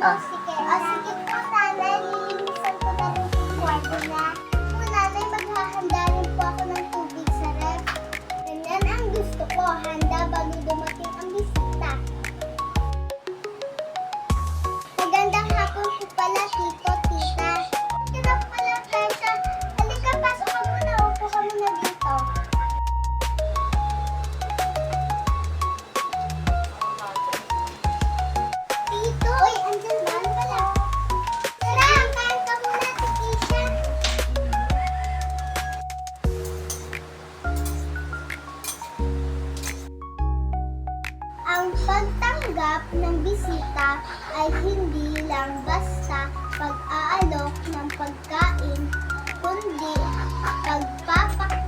Ah. Sige. Sige po, nanay. Lilinisan ko na rin yung kwarto na. Po, nanay, maghahanda rin po ako ng tubig sa ref. Ganyan ang gusto ko. Handa bago dumating ang bisita. Magandang hapon po pala, tito, tita. Kaya pala, Tessa. Halika, pasok ka muna. Upo ka muna dito. Tito, uy, andyan ba? Ano pala? Tara, kain ka muna, Tikisha. Ang pagtanggap ng bisita ay hindi lang basta pag-aalok ng pagkain, kundi pagpapakita